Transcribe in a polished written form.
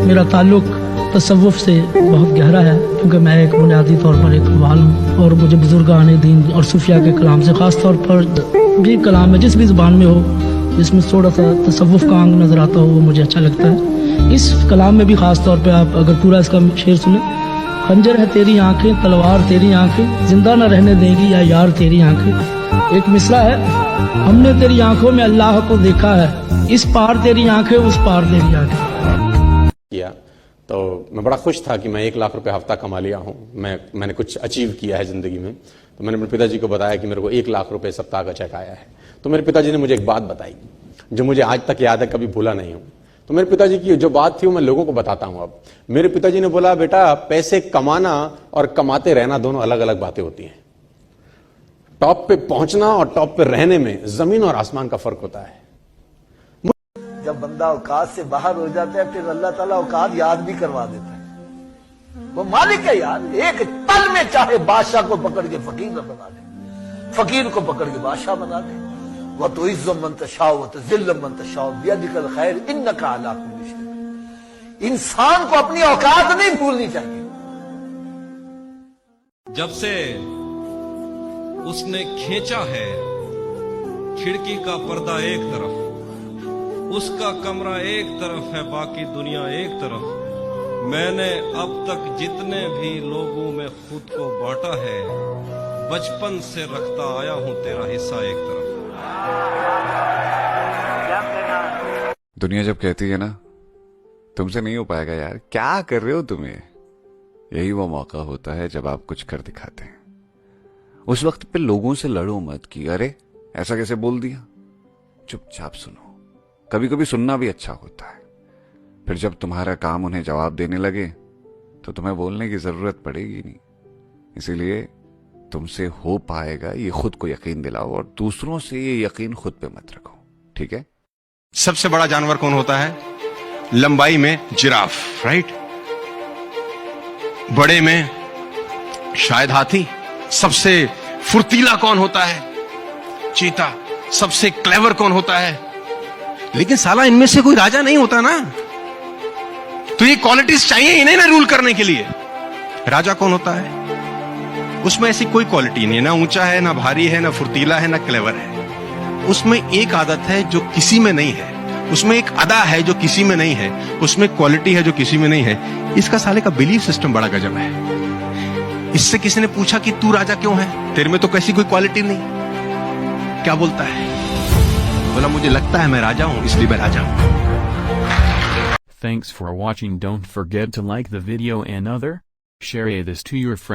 मेरा ताल्लुक़ तसव्वुफ़ से बहुत गहरा है, क्योंकि मैं एक बुनियादी तौर पर एक अवाल हूँ और मुझे बुजुर्गान दीन और सूफिया के कलाम से ख़ास तौर पर भी कलाम में जिस भी ज़ुबान में हो जिसमें थोड़ा सा तसव्वुफ़ का अंग नज़र आता हो वो मुझे अच्छा लगता है। इस कलाम में भी ख़ास तौर पर आप अगर पूरा इसका शेर सुने, खंजर है तेरी आंखें, तलवार तेरी आंखें, जिंदा न रहने देंगी या यार तेरी आंखें। एक मिसरा है, हमने तेरी आंखों में अल्लाह को देखा है, इस पार तेरी आंखें उस पार तेरी आंखें। किया तो मैं बड़ा खुश था कि मैं 1 लाख रुपए हफ्ता कमा लिया हूँ, मैंने कुछ अचीव किया है ज़िंदगी में। तो मैंने अपने पिताजी को बताया कि मेरे को 1 लाख रुपए सप्ताह का चेक आया है। तो मेरे पिताजी ने मुझे एक बात बताई जो मुझे आज तक याद है, कभी भूला नहीं हूँ। तो मेरे पिताजी की जो बात थी वो मैं लोगों को बताता हूँ। अब मेरे पिताजी ने बोला, बेटा पैसे कमाना और कमाते रहना दोनों अलग अलग बातें होती हैं। टॉप पे पहुंचना और टॉप पे रहने में जमीन और आसमान का फर्क होता है। जब बंदा औकात से बाहर हो जाता है फिर अल्लाह ताला औकात याद भी करवा देता है। वो मालिक है यार, एक पल में चाहे बादशाह को पकड़ के फकीर बना दे, फकीर को पकड़ के बादशाह बना दे। वह तो इज्ज़ो मन तशाओ व तुज़िल्लु मन तशाओ बियदिकल खैर इन्नका अला कुल्लि शै। इंसान को अपनी औकात नहीं भूलनी चाहिए। जब से उसने खींचा है खिड़की का पर्दा एक तरफ, उसका कमरा एक तरफ है, बाकी दुनिया एक तरफ। मैंने अब तक जितने भी लोगों में खुद को बांटा है, बचपन से रखता आया हूं तेरा हिस्सा एक तरफ। दुनिया जब कहती है ना तुमसे नहीं हो पाएगा यार, क्या कर रहे हो तुम्हें, यही वो मौका होता है जब आप कुछ कर दिखाते हैं। उस वक्त पे लोगों से लड़ो मत कि अरे ऐसा कैसे बोल दिया, चुपचाप सुनो। कभी कभी सुनना भी अच्छा होता है। फिर जब तुम्हारा काम उन्हें जवाब देने लगे तो तुम्हें बोलने की जरूरत पड़ेगी नहीं। इसीलिए तुमसे हो पाएगा ये खुद को यकीन दिलाओ और दूसरों से ये यकीन खुद पे मत रखो, ठीक है। सबसे बड़ा जानवर कौन होता है? लंबाई में जिराफ, राइट। बड़े में शायद हाथी। सबसे फुर्तीला कौन होता है? चीता। सबसे क्लेवर कौन होता है? लेकिन साला इनमें से कोई राजा नहीं होता ना। तो ये क्वालिटीज चाहिए इन्हें ना रूल करने के लिए। राजा कौन होता है? उसमें ऐसी कोई क्वालिटी नहीं है, ना ऊंचा है, ना भारी है, ना फुर्तीला है, ना क्लेवर है। उसमें एक आदत है जो किसी में नहीं है, उसमें एक अदा है जो किसी में नहीं है, उसमें क्वालिटी है जो किसी में नहीं है। इसका साले का बिलीफ सिस्टम बड़ा गजब है। इससे किसी ने पूछा कि तू राजा क्यों है, तेरे में तो कैसी कोई क्वालिटी नहीं। क्या बोलता है? बोला मुझे लगता है मैं राजा हूं इसलिए मैं राजा हूं। Thanks for watching. Don't forget to like the video and share this to your friends.